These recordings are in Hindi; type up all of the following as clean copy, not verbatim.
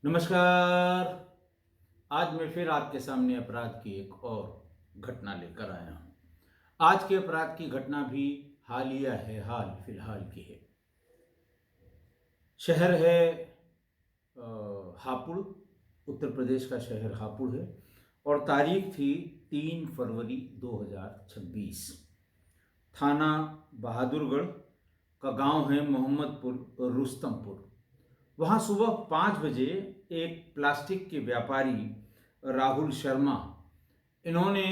नमस्कार। आज मैं फिर आपके सामने अपराध की एक और घटना लेकर आया हूँ। आज के अपराध की घटना भी हालिया है, हाल फिलहाल की है। शहर है हापुड़। उत्तर प्रदेश का शहर हापुड़ है और तारीख थी 3 फरवरी 2026। थाना बहादुरगढ़ का गांव है मोहम्मदपुर रुस्तमपुर। वहाँ सुबह 5 बजे एक प्लास्टिक के व्यापारी राहुल शर्मा, इन्होंने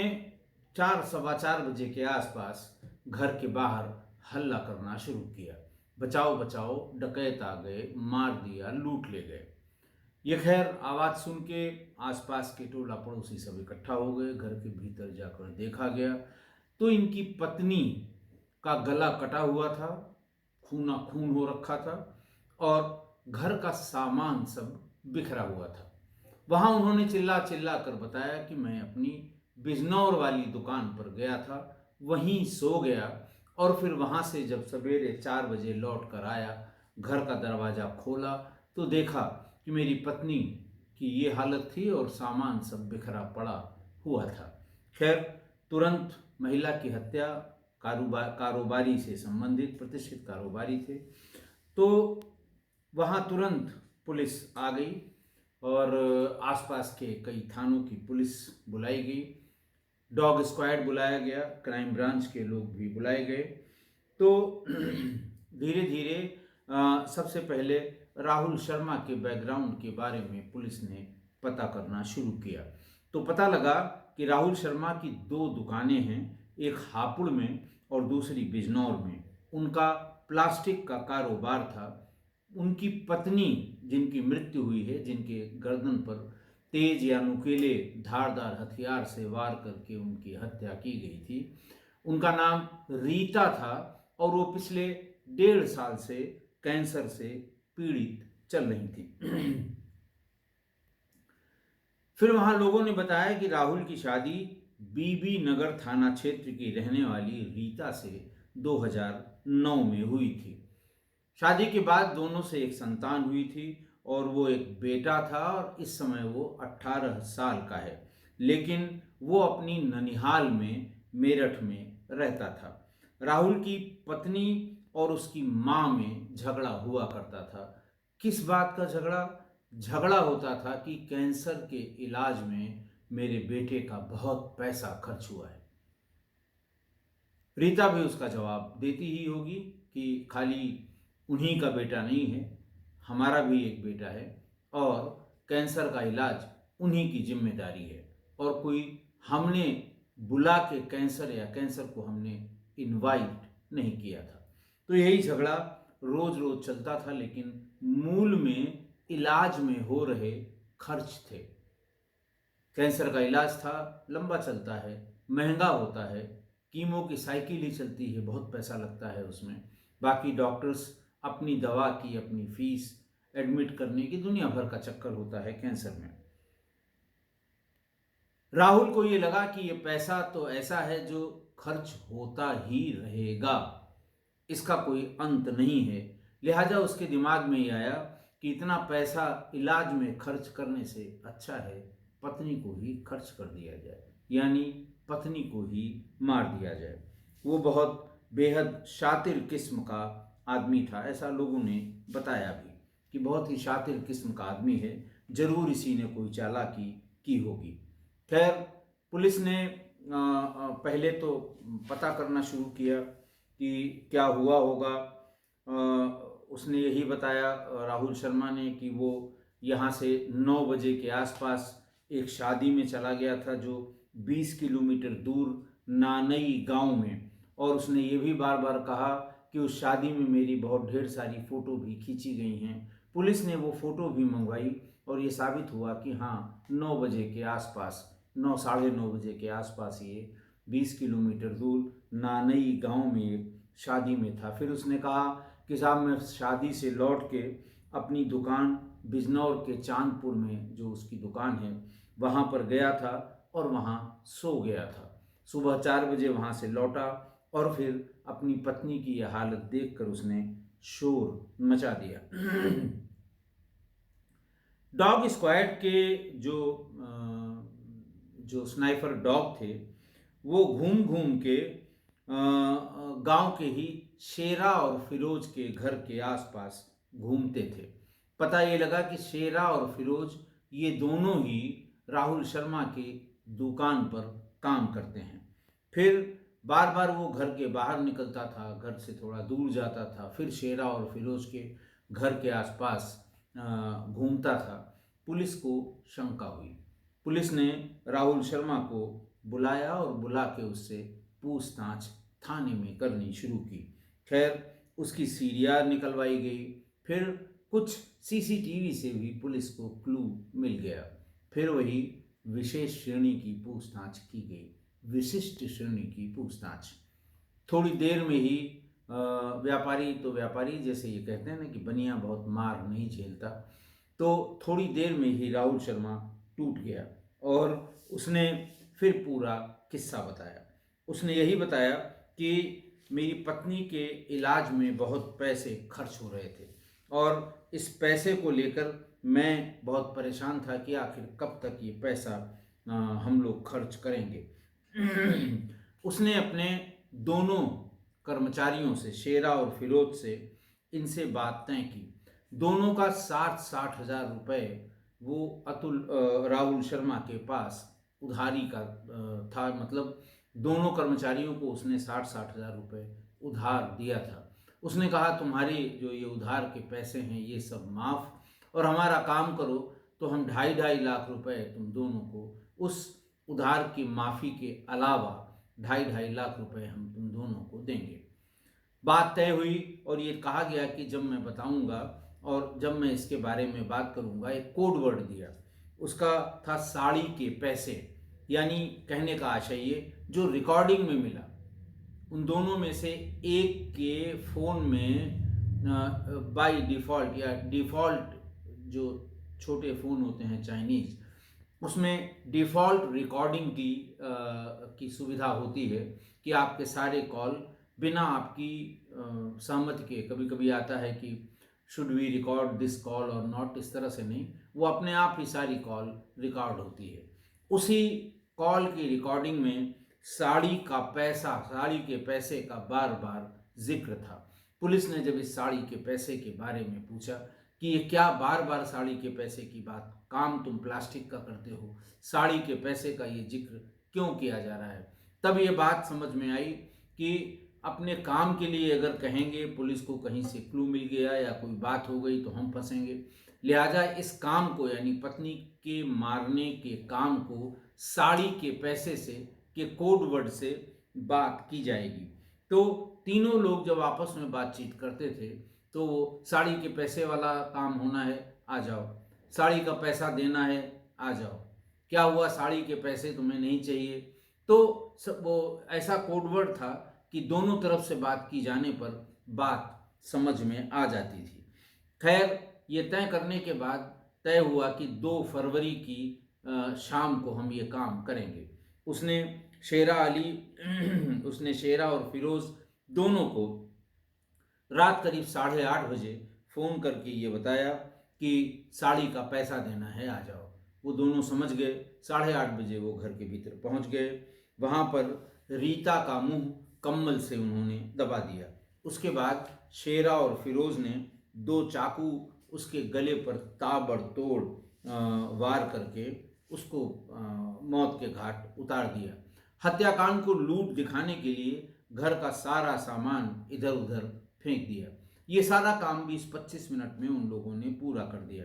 4 सवा 4 बजे के आसपास घर के बाहर हल्ला करना शुरू किया। बचाओ बचाओ, डकैत आ गए, मार दिया, लूट ले गए। ये खैर आवाज़ सुन के आसपास के टोला पड़ोसी सब इकट्ठा हो गए। घर के भीतर जाकर देखा गया तो इनकी पत्नी का गला कटा हुआ था, खूना खून हो रखा था और घर का सामान सब बिखरा हुआ था। वहां उन्होंने चिल्ला चिल्ला कर बताया कि मैं अपनी बिजनौर वाली दुकान पर गया था, वहीं सो गया और फिर वहां से जब सवेरे 4 बजे लौट कर आया, घर का दरवाज़ा खोला तो देखा कि मेरी पत्नी की ये हालत थी और सामान सब बिखरा पड़ा हुआ था। खैर, तुरंत महिला की हत्या, कारोबारी से संबंधित प्रतिष्ठित कारोबारी थे, तो वहाँ तुरंत पुलिस आ गई और आसपास के कई थानों की पुलिस बुलाई गई, डॉग स्क्वाड बुलाया गया, क्राइम ब्रांच के लोग भी बुलाए गए। तो धीरे धीरे सबसे पहले राहुल शर्मा के बैकग्राउंड के बारे में पुलिस ने पता करना शुरू किया। तो पता लगा कि राहुल शर्मा की दो दुकानें हैं, एक हापुड़ में और दूसरी बिजनौर में। उनका प्लास्टिक का कारोबार था। उनकी पत्नी जिनकी मृत्यु हुई है, जिनके गर्दन पर तेज या नुकीले धारदार हथियार से वार करके उनकी हत्या की गई थी, उनका नाम रीता था और वो पिछले 1.5 साल से कैंसर से पीड़ित चल रही थी। फिर वहां लोगों ने बताया कि राहुल की शादी बीबी नगर थाना क्षेत्र की रहने वाली रीता से 2009 में हुई थी। शादी के बाद दोनों से एक संतान हुई थी और वो एक बेटा था और इस समय वो 18 साल का है, लेकिन वो अपनी ननिहाल में मेरठ में रहता था। राहुल की पत्नी और उसकी माँ में झगड़ा हुआ करता था। किस बात का झगड़ा? झगड़ा होता था कि कैंसर के इलाज में मेरे बेटे का बहुत पैसा खर्च हुआ है। रीता भी उसका जवाब देती ही होगी कि खाली उन्हीं का बेटा नहीं है, हमारा भी एक बेटा है और कैंसर का इलाज उन्हीं की जिम्मेदारी है और कोई हमने बुला के कैंसर या कैंसर को हमने इनवाइट नहीं किया था। तो यही झगड़ा रोज रोज चलता था, लेकिन मूल में इलाज में हो रहे खर्च थे। कैंसर का इलाज था, लंबा चलता है, महंगा होता है, कीमो की साइकिल ही चलती है, बहुत पैसा लगता है उसमें। बाकी डॉक्टर्स अपनी दवा की, अपनी फीस, एडमिट करने की, दुनिया भर का चक्कर होता है कैंसर में। राहुल को ये लगा कि ये पैसा तो ऐसा है जो खर्च होता ही रहेगा, इसका कोई अंत नहीं है। लिहाजा उसके दिमाग में ये आया कि इतना पैसा इलाज में खर्च करने से अच्छा है पत्नी को ही खर्च कर दिया जाए, यानी पत्नी को ही मार दिया जाए। वो बहुत बेहद शातिर किस्म का आदमी था, ऐसा लोगों ने बताया भी कि बहुत ही शातिर किस्म का आदमी है, जरूर इसी ने कोई चालाकी की होगी। खैर, पुलिस ने पहले तो पता करना शुरू किया कि क्या हुआ होगा। उसने यही बताया, राहुल शर्मा ने, कि वो यहाँ से 9 बजे के आसपास एक शादी में चला गया था जो 20 किलोमीटर दूर नानई गांव में, और उसने ये भी बार बार कहा कि उस शादी में मेरी बहुत ढेर सारी फ़ोटो भी खींची गई हैं। पुलिस ने वो फ़ोटो भी मंगवाई और ये साबित हुआ कि हाँ, 9 बजे के आसपास, 9 साढ़े 9 बजे के आसपास ये 20 किलोमीटर दूर नानई गांव में एक शादी में था। फिर उसने कहा कि साहब, मैं शादी से लौट के अपनी दुकान बिजनौर के चांदपुर में जो उसकी दुकान है वहाँ पर गया था और वहाँ सो गया था। सुबह 4 बजे वहाँ से लौटा और फिर अपनी पत्नी की यह हालत देखकर उसने शोर मचा दिया। डॉग स्क्वाड के जो जो स्नाइपर डॉग थे वो घूम घूम के गांव के ही शेरा और फिरोज के घर के आसपास घूमते थे। पता ये लगा कि शेरा और फिरोज ये दोनों ही राहुल शर्मा के दुकान पर काम करते हैं। फिर बार बार वो घर के बाहर निकलता था, घर से थोड़ा दूर जाता था, फिर शेरा और फिरोज के घर के आसपास घूमता था। पुलिस को शंका हुई। पुलिस ने राहुल शर्मा को बुलाया और बुला के उससे पूछताछ थाने में करनी शुरू की। खैर उसकी सीडीआर निकलवाई गई। फिर कुछ सीसीटीवी से भी पुलिस को क्लू मिल गया। फिर वही विशेष श्रेणी की पूछताछ की गई, विशिष्ट श्रेणी की पूछताछ। थोड़ी देर में ही व्यापारी तो व्यापारी, जैसे ये कहते हैं ना कि बनिया बहुत मार नहीं झेलता, तो थोड़ी देर में ही राहुल शर्मा टूट गया और उसने फिर पूरा किस्सा बताया। उसने यही बताया कि मेरी पत्नी के इलाज में बहुत पैसे खर्च हो रहे थे और इस पैसे को लेकर मैं बहुत परेशान था कि आखिर कब तक ये पैसा हम लोग खर्च करेंगे। उसने अपने दोनों कर्मचारियों से, शेरा और फिरोज से, इनसे बात तय की। दोनों का 60-60 हजार रुपये वो राहुल शर्मा के पास उधारी का था। मतलब दोनों कर्मचारियों को उसने 60-60 हजार रुपये उधार दिया था। उसने कहा तुम्हारे जो ये उधार के पैसे हैं ये सब माफ़, और हमारा काम करो तो हम 2.5 लाख रुपए तुम दोनों को उस उधार की माफ़ी के अलावा 2.5 लाख रुपए हम तुम दोनों को देंगे। बात तय हुई और ये कहा गया कि जब मैं बताऊंगा और जब मैं इसके बारे में बात करूंगा, एक कोड वर्ड दिया। उसका था साड़ी के पैसे, यानी कहने का आशय ये जो रिकॉर्डिंग में मिला उन दोनों में से एक के फ़ोन में बाय डिफ़ॉल्ट या डिफ़ॉल्ट जो छोटे फ़ोन होते हैं चाइनीज़, उसमें डिफ़ॉल्ट रिकॉर्डिंग की सुविधा होती है कि आपके सारे कॉल बिना आपकी सहमति के, कभी कभी आता है कि should we record this call or not, इस तरह से नहीं, वो अपने आप ही सारी कॉल रिकॉर्ड होती है। उसी कॉल की रिकॉर्डिंग में साड़ी का पैसा, साड़ी के पैसे का बार बार जिक्र था। पुलिस ने जब इस साड़ी के पैसे के बारे में पूछा कि ये क्या बार बार साड़ी के पैसे की बात, काम तुम प्लास्टिक का करते हो, साड़ी के पैसे का ये जिक्र क्यों किया जा रहा है, तब ये बात समझ में आई कि अपने काम के लिए अगर कहेंगे, पुलिस को कहीं से क्लू मिल गया या कोई बात हो गई तो हम फंसेंगे। लिहाजा इस काम को, यानी पत्नी के मारने के काम को साड़ी के पैसे से, के कोड वर्ड से बात की जाएगी। तो तीनों लोग जब आपस में बातचीत करते थे तो साड़ी के पैसे वाला काम होना है, आ जाओ, साड़ी का पैसा देना है, आ जाओ, क्या हुआ साड़ी के पैसे तुम्हें नहीं चाहिए। तो वो ऐसा कोडवर्ड था कि दोनों तरफ से बात की जाने पर बात समझ में आ जाती थी। खैर ये तय करने के बाद तय हुआ कि 2 फरवरी की शाम को हम ये काम करेंगे। उसने शेरा अली उसने शेरा और फिरोज दोनों को रात करीब 8:30 बजे फ़ोन करके ये बताया कि साड़ी का पैसा देना है, आ जाओ। वो दोनों समझ गए। 8:30 बजे वो घर के भीतर पहुंच गए। वहाँ पर रीता का मुंह कम्बल से उन्होंने दबा दिया। उसके बाद शेरा और फिरोज ने 2 चाकू उसके गले पर ताबड़तोड़ वार करके उसको मौत के घाट उतार दिया। हत्याकांड को लूट दिखाने के लिए घर का सारा सामान इधर उधर फेंक दिया। ये सारा काम 20-25 मिनट में उन लोगों ने पूरा कर दिया।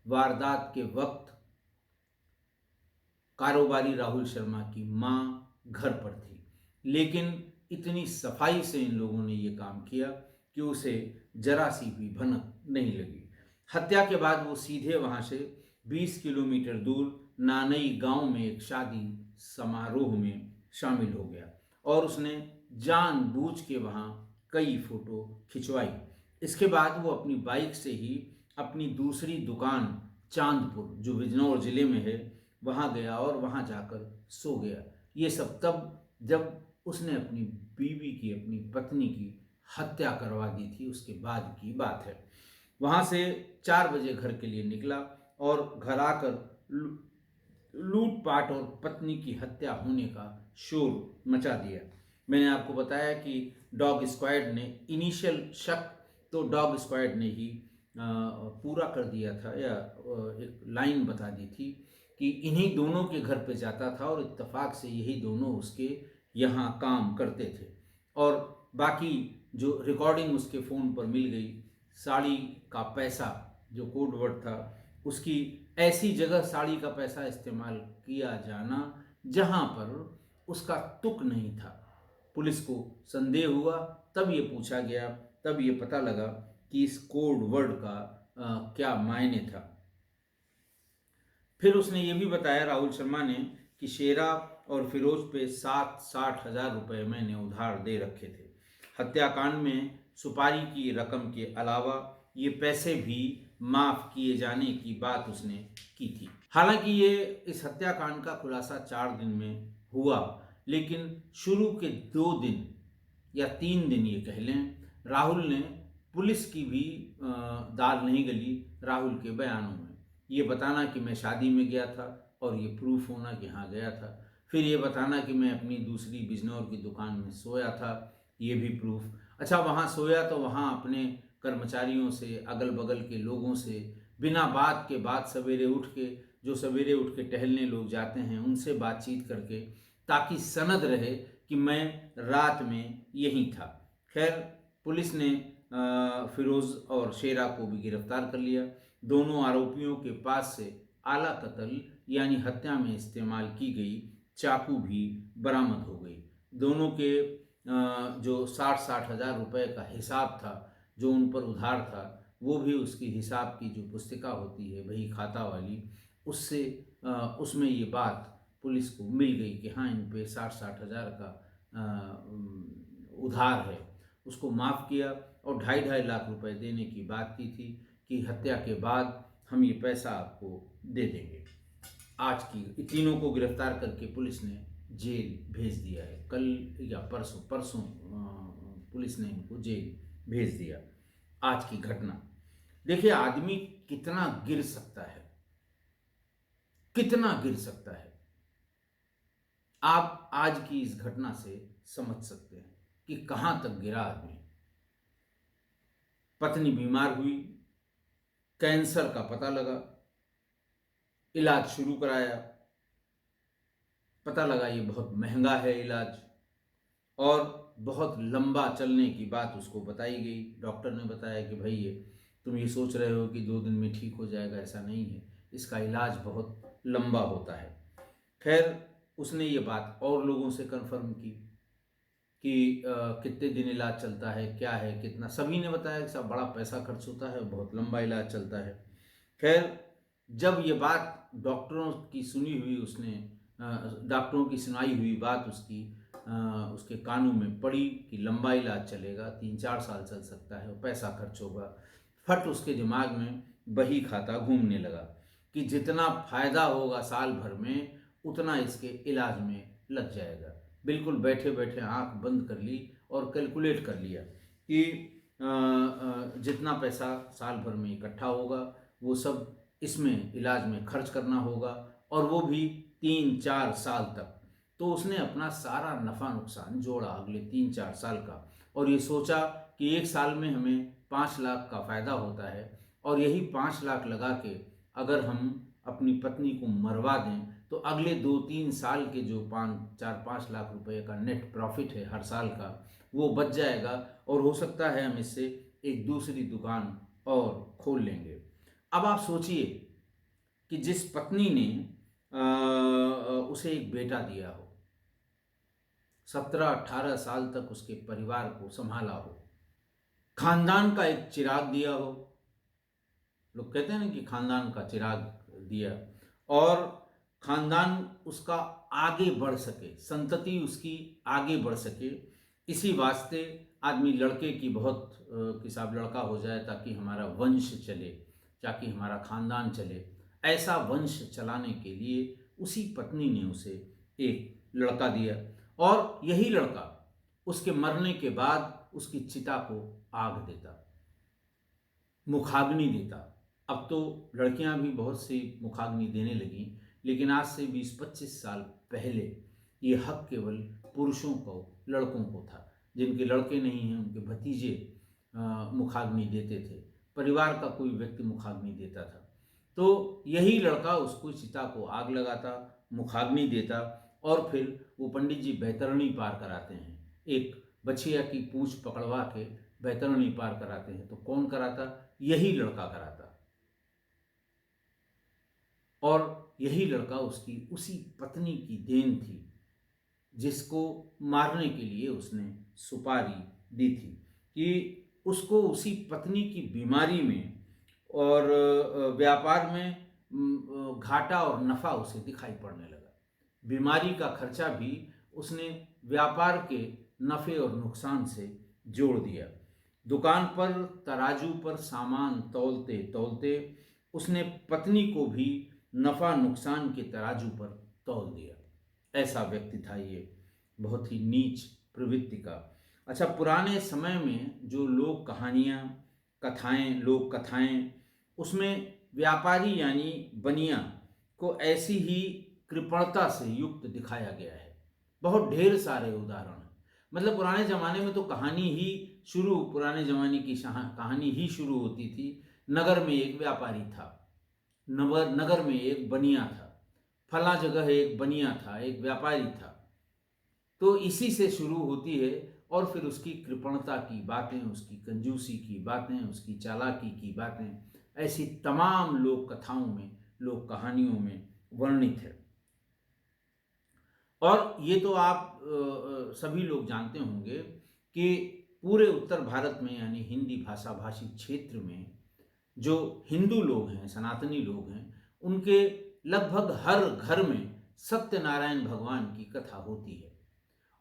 वारदात के वक्त कारोबारी राहुल शर्मा की मां घर पर थी, लेकिन इतनी सफाई से इन लोगों ने ये काम किया कि उसे जरा सी भी भनक नहीं लगी। हत्या के बाद वो सीधे वहां से 20 किलोमीटर दूर नानई गांव में एक शादी समारोह में शामिल हो गया और उसने जानबूझ के वहां कई फोटो खिंचवाई। इसके बाद वो अपनी बाइक से ही अपनी दूसरी दुकान चांदपुर, जो बिजनौर जिले में है, वहां गया और वहां जाकर सो गया। ये सब तब जब उसने अपनी बीवी की, अपनी पत्नी की हत्या करवा दी थी, उसके बाद की बात है। वहां से 4 बजे घर के लिए निकला। और घर आकर लूटपाट और पत्नी की हत्या होने का शोर मचा दिया। मैंने आपको बताया कि डॉग स्क्वाड ने इनिशियल शक तो डॉग स्क्वाड ने ही पूरा कर दिया था, या एक लाइन बता दी थी कि इन्हीं दोनों के घर पे जाता था और इत्तेफाक से यही दोनों उसके यहाँ काम करते थे। और बाकी जो रिकॉर्डिंग उसके फ़ोन पर मिल गई, साड़ी का पैसा जो कोड वर्ड था, उसकी ऐसी जगह साड़ी का पैसा इस्तेमाल किया जाना जहाँ पर उसका तुक नहीं था। पुलिस को संदेह हुआ, तब ये पूछा गया, तब ये पता लगा कि इस कोड वर्ड का क्या मायने था। फिर उसने ये भी बताया, राहुल शर्मा ने, कि शेरा और फिरोज पे 60 हज़ार रुपये मैंने उधार दे रखे थे। हत्याकांड में सुपारी की रकम के अलावा ये पैसे भी माफ़ किए जाने की बात उसने की थी। हालांकि ये इस हत्याकांड का खुलासा 4 दिन में हुआ, लेकिन शुरू के 2 दिन या 3 दिन ये कह लें, राहुल ने पुलिस की भी दाल नहीं गली राहुल के बयानों में। ये बताना कि मैं शादी में गया था और ये प्रूफ होना कि हाँ गया था, फिर ये बताना कि मैं अपनी दूसरी बिजनौर की दुकान में सोया था, ये भी प्रूफ। अच्छा, वहाँ सोया तो वहाँ अपने कर्मचारियों से, अगल बगल के लोगों से बिना बात के बाद सवेरे उठ के, जो सवेरे उठ के टहलने लोग जाते हैं, उनसे बातचीत करके, ताकि सनद रहे कि मैं रात में यहीं था। खैर, पुलिस ने फिरोज़ और शेरा को भी गिरफ्तार कर लिया। दोनों आरोपियों के पास से आला कत्ल यानी हत्या में इस्तेमाल की गई चाकू भी बरामद हो गई। दोनों के जो 60 हज़ार रुपये का हिसाब था, जो उन पर उधार था, वो भी उसकी हिसाब की जो पुस्तिका होती है बही खाता वाली, उससे उसमें ये बात पुलिस को मिल गई कि हाँ, इन पे 60 हज़ार का उधार है। उसको माफ़ किया और 2.5 लाख रुपए देने की बात की थी कि हत्या के बाद हम ये पैसा आपको दे देंगे। आज की तीनों को गिरफ्तार करके पुलिस ने जेल भेज दिया है। कल या परसों पुलिस ने इनको जेल भेज दिया। आज की घटना देखिए, आदमी कितना गिर सकता है, कितना गिर सकता है, आप आज की इस घटना से समझ सकते हैं कि कहां तक गिरा आदमी। पत्नी बीमार हुई, कैंसर का पता लगा, इलाज शुरू कराया, पता लगा ये बहुत महंगा है इलाज, और बहुत लंबा चलने की बात उसको बताई गई। डॉक्टर ने बताया कि भाई ये तुम ये सोच रहे हो कि 2 दिन में ठीक हो जाएगा, ऐसा नहीं है, इसका इलाज बहुत लंबा होता है। खैर, उसने ये बात और लोगों से कंफर्म की कि कितने दिन इलाज चलता है, क्या है, कितना, सभी ने बताया कि सब बड़ा पैसा खर्च होता है, बहुत लंबा इलाज चलता है। खैर, जब ये बात डॉक्टरों की सुनी हुई, उसने डॉक्टरों की सुनाई हुई बात उसके कानों में पड़ी कि लंबा इलाज चलेगा, 3-4 साल चल सकता है और पैसा खर्च होगा, फट उसके दिमाग में बही खाता घूमने लगा कि जितना फायदा होगा साल भर में, उतना इसके इलाज में लग जाएगा। बिल्कुल बैठे बैठे आंख बंद कर ली और कैलकुलेट कर लिया कि जितना पैसा साल भर में इकट्ठा होगा वो सब इसमें इलाज में खर्च करना होगा, और वो भी 3-4 साल तक। तो उसने अपना सारा नफ़ा नुकसान जोड़ा अगले 3-4 साल का, और ये सोचा कि 1 साल में हमें 5 लाख का फ़ायदा होता है, और यही 5 लाख लगा के अगर हम अपनी पत्नी को मरवा दें तो अगले 2-3 साल के जो 4-5 लाख रुपए का नेट प्रॉफिट है हर साल का, वो बच जाएगा, और हो सकता है हम इससे एक दूसरी दुकान और खोल लेंगे। अब आप सोचिए कि जिस पत्नी ने उसे एक बेटा दिया हो, 17-18 साल तक उसके परिवार को संभाला हो, खानदान का एक चिराग दिया हो, लोग कहते हैं ना कि खानदान का चिराग दिया, और खानदान उसका आगे बढ़ सके, संतति उसकी आगे बढ़ सके, इसी वास्ते आदमी लड़के की बहुत कि साहब लड़का हो जाए ताकि हमारा वंश चले, ताकि हमारा खानदान चले। ऐसा वंश चलाने के लिए उसी पत्नी ने उसे एक लड़का दिया, और यही लड़का उसके मरने के बाद उसकी चिता को आग देता, मुखाग्नि देता, अब तो लड़कियां भी बहुत सी मुखाग्नि देने लगीं, लेकिन आज से 20-25 साल पहले ये हक केवल पुरुषों को, लड़कों को था। जिनके लड़के नहीं हैं उनके भतीजे मुखाग्नि देते थे, परिवार का कोई व्यक्ति मुखाग्नि देता था। तो यही लड़का उसको चिता को आग लगाता, मुखाग्नि देता, और फिर वो पंडित जी बैतरणी पार कराते हैं। एक बछिया की पूंछ पकड़वा के बैतरणी पार कराते हैं। तो कौन कराता? यही लड़का कराता। और यही लड़का उसकी उसी पत्नी की देन थी जिसको मारने के लिए उसने सुपारी दी थी, कि उसको उसी पत्नी की बीमारी में और व्यापार में घाटा और नफा उसे दिखाई पड़ने लगा। बीमारी का खर्चा भी उसने व्यापार के नफे और नुकसान से जोड़ दिया। दुकान पर तराजू पर सामान तौलते तौलते उसने पत्नी को भी नफा नुकसान के तराजू पर तौल दिया। ऐसा व्यक्ति था ये, बहुत ही नीच प्रवृत्ति का। अच्छा, पुराने समय में जो लोक कहानियाँ, कथाएं, लोक कथाएं, उसमें व्यापारी यानी बनिया को ऐसी ही कृपणता से युक्त दिखाया गया है। बहुत ढेर सारे उदाहरण हैं। मतलब पुराने ज़माने में तो पुराने ज़माने की कहानी ही शुरू होती थी। नगर में एक व्यापारी था, नगर में एक बनिया था, फला जगह एक बनिया था, एक व्यापारी था। तो इसी से शुरू होती है, और फिर उसकी कृपणता की बातें, उसकी कंजूसी की बातें, उसकी चालाकी की बातें, ऐसी तमाम लोक कथाओं में, लोक कहानियों में वर्णित है। और ये तो आप सभी लोग जानते होंगे कि पूरे उत्तर भारत में यानी हिंदी भाषा भाषी क्षेत्र में जो हिंदू लोग हैं, सनातनी लोग हैं, उनके लगभग हर घर में सत्यनारायण भगवान की कथा होती है।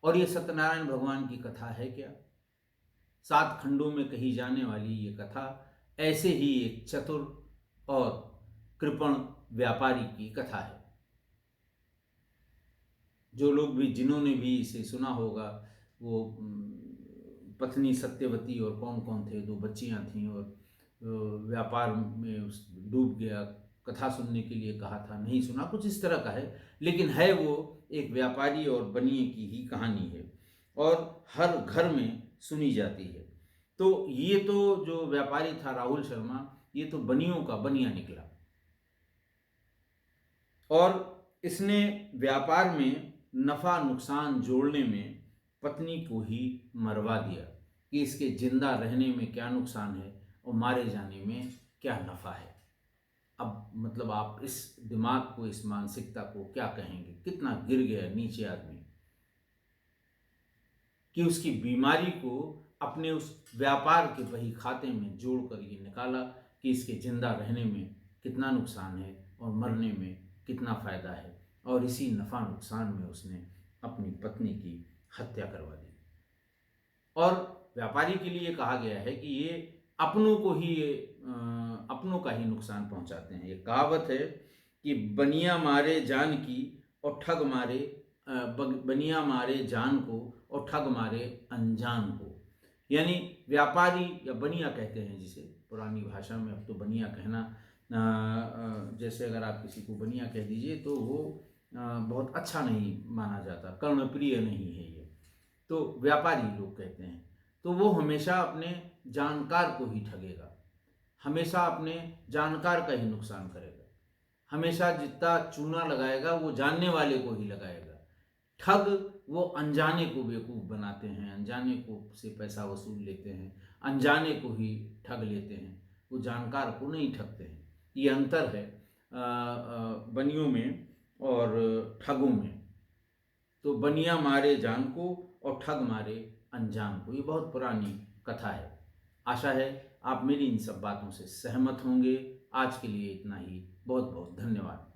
और ये सत्यनारायण भगवान की कथा है क्या? 7 खंडों में कही जाने वाली ये कथा ऐसे ही एक चतुर और कृपण व्यापारी की कथा है। जो लोग भी, जिन्होंने भी इसे सुना होगा, वो पत्नी सत्यवती और कौन कौन थे, 2 बच्चियां थीं, और व्यापार में डूब गया, कथा सुनने के लिए कहा था, नहीं सुना, कुछ इस तरह का है। लेकिन है वो एक व्यापारी और बनिए की ही कहानी है, और हर घर में सुनी जाती है। तो ये तो जो व्यापारी था राहुल शर्मा, ये तो बनियों का बनिया निकला, और इसने व्यापार में नफा नुकसान जोड़ने में पत्नी को ही मरवा दिया कि इसके जिंदा रहने में क्या नुकसान है और मारे जाने में क्या नफा है। अब मतलब आप इस दिमाग को, इस मानसिकता को क्या कहेंगे? कितना गिर गया नीचे आदमी कि उसकी बीमारी को अपने उस व्यापार के वही खाते में जोड़कर ये निकाला कि इसके जिंदा रहने में कितना नुकसान है और मरने में कितना फायदा है, और इसी नफा नुकसान में उसने अपनी पत्नी की हत्या करवा दी। और व्यापारी के लिए कहा गया है कि ये अपनों का ही नुकसान पहुंचाते हैं। ये कहावत है कि बनिया मारे जान की और ठग मारे, बनिया मारे जान को और ठग मारे अनजान को। यानी व्यापारी या बनिया कहते हैं जिसे पुरानी भाषा में, अब तो बनिया कहना, जैसे अगर आप किसी को बनिया कह दीजिए तो वो बहुत अच्छा नहीं माना जाता, कर्णप्रिय नहीं है ये। तो व्यापारी लोग कहते हैं। तो वो हमेशा अपने जानकार को ही ठगेगा, हमेशा अपने जानकार का ही नुकसान करेगा, हमेशा जितना चूना लगाएगा वो जानने वाले को ही लगाएगा। ठग वो अनजाने को बेवकूफ़ बनाते हैं, अनजाने को से पैसा वसूल लेते हैं, अनजाने को ही ठग लेते हैं, वो जानकार को नहीं ठगते हैं। ये अंतर है बनियों में और ठगों में। तो बनिया मारे जान को और ठग मारे अनजान को, ये बहुत पुरानी कथा है। आशा है आप मेरी इन सब बातों से सहमत होंगे। आज के लिए इतना ही। बहुत बहुत धन्यवाद।